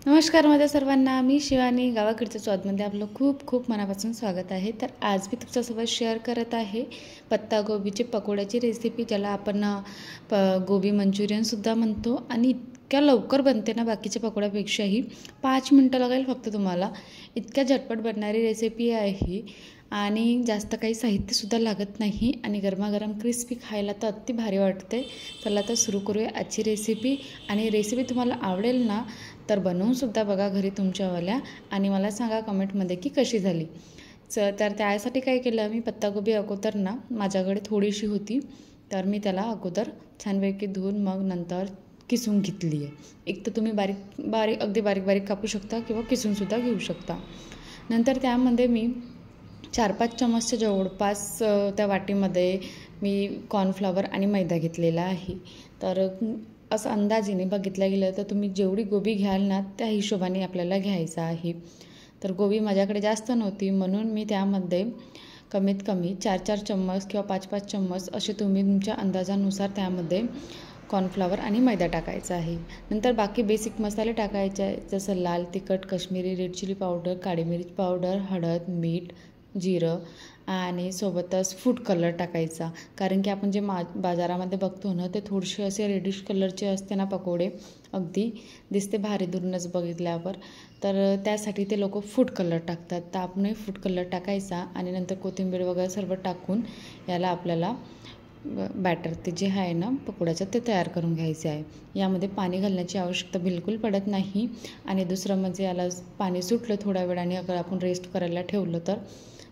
नमस्कार माझ्या सर्वांना, मी शिवानी. गावाकडच्या स्वादमध्ये आपलं खूप खूप मनापासून स्वागत आहे. तर आज मी तुमच्यासोबत शेअर करत आहे पत्तागोबीची पकोड्याची रेसिपी, ज्याला आपण गोबी मंचुरियनसुद्धा म्हणतो. आणि इतक्या लवकर बनते ना बाकीच्या पकोड्यापेक्षाही. 5 मिनटं लागेल फक्त तुम्हाला. इतक्या झटपट बनणारी रेसिपी आहे आणि जास्त काही साहित्यसुद्धा लागत नाही आणि गरमागरम क्रिस्पी खायला तर अति भारी वाटते. चला तर सुरू करूया आजची रेसिपी. आणि रेसिपी तुम्हाला आवडेल ना तर बनवूनसुद्धा बघा घरी तुमच्यावाल्या आणि मला सांगा कमेंटमध्ये की कशी झाली. तर त्यासाठी काय केलं मी, पत्तागोबी अगोदर ना माझ्याकडे थोडीशी होती, तर मी त्याला अगोदर छानपैकी धुवून मग नंतर किसून घेतली आहे. एक तर तुम्ही अगदी बारीक कापू शकता किंवा किसूनसुद्धा घेऊ शकता. नंतर त्यामध्ये मी 4-5 चमचच्या जवळपास त्या वाटीमध्ये मी कॉर्नफ्लॉवर आणि मैदा घेतलेला आहे. तर असं अंदाजीने बघितलं गेलं तर तुम्ही जेवढी गोबी घ्याल ना त्या हिशोबाने आपल्याला घ्यायचं आहे. तर गोबी माझ्याकडे जास्त नव्हती म्हणून मी त्यामध्ये कमीत कमी 4-4 चम्मच किंवा 5-5 चम्मच असे तुम्ही तुमच्या अंदाजानुसार त्यामध्ये कॉर्नफ्लॉवर आणि मैदा टाकायचा आहे. नंतर बाकी बेसिक मसाले टाकायचे आहे, जसं लाल तिखट, काश्मीरी रेड चिली पावडर, काळी मिरची पावडर, हळद, मीठ, जिरं आणि सोबतच फूड कलर टाकायचा. कारण की आपण जे बाजारामध्ये बघतो ना ते थोडेसे असे रेडिश कलरचे असते ना पकोडे, अगदी दिसते भारी दुरूनच बघितल्यावर. तर त्यासाठी ते लोक फूड कलर टाकतात. तर आपणही फूड कलर टाकायचा आणि नंतर कोथिंबीर वगैरे सर्व टाकून याला आपल्याला बॅटर ते जे आहे ना पकोड्याचं ते तयार करून घ्यायचे आहे. यामध्ये पाणी घालण्याची आवश्यकता बिलकुल पडत नाही. आणि दुसरं म्हणजे याला पाणी सुटलं थोड्या वेळाने अगर आपण रेस्ट करायला ठेवलं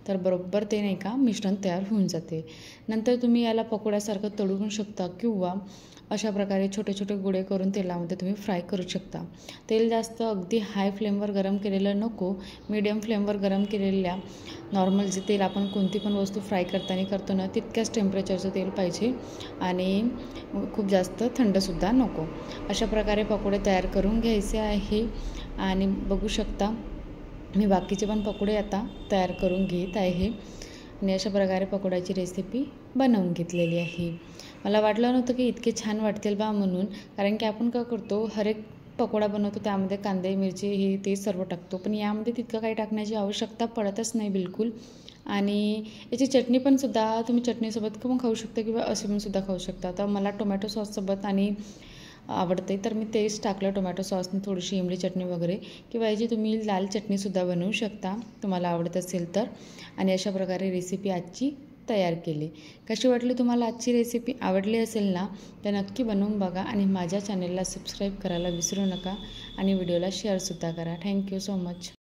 तर बरोबर ते नाही का मिश्रण तयार होऊन जाते. नंतर तुम्ही याला पकोड्यासारखं तळू शकता किंवा अशा प्रकारे छोटे छोटे गोळे करून तेलामध्ये तुम्ही फ्राय करू शकता. तेल जास्त अगदी हाय फ्लेमवर गरम केलेलं नको, मीडियम फ्लेमवर गरम केलेल्या नॉर्मल जे तेल आपण कोणती पण वस्तू फ्राय करताना करतो ना तितक्याच टेम्परेचरचं तेल पाहिजे आणि खूप जास्त थंडसुद्धा नको. अशा प्रकारे पकोडे तयार करून घ्यायचे आहे. आणि बघू शकता मी बाकीचे पण पकोडे आता तयार करून घेत आहे आणि अशा प्रकारे पकोड्याची रेसिपी बनवून घेतलेली आहे. मला वाटलं नव्हतं की इतके छान वाटतील बा म्हणून, कारण की आपण काय करतो हर एक पकोडा बनवतो त्यामध्ये कांदे मिरची हे ते सर्व टाकतो, पण यामध्ये तितकं काही टाकण्याची आवश्यकता पडतच नाही बिलकुल. आणि याची चटणी पण सुद्धा तुम्ही चटणीसोबत पण खाऊ शकता किंवा असे पण सुद्धा खाऊ शकता. तर मला टोमॅटो सॉससोबत आणि आवडते तर मी तेच टाकलं टोमॅटो सॉसने, थोडीशी इमली चटणी वगैरे, किंवा याची तुम्ही लाल चटणीसुद्धा बनवू शकता तुम्हाला आवडत असेल तर. आणि अशा प्रकारे रेसिपी आजची तयार केली. कशी वाटली तुम्हाला आजची रेसिपी? आवडली असेल ना तर नक्की बनवून बघा आणि माझ्या चॅनलला सबस्क्राईब करायला विसरू नका आणि व्हिडिओला शेअरसुद्धा करा. Thank you so much.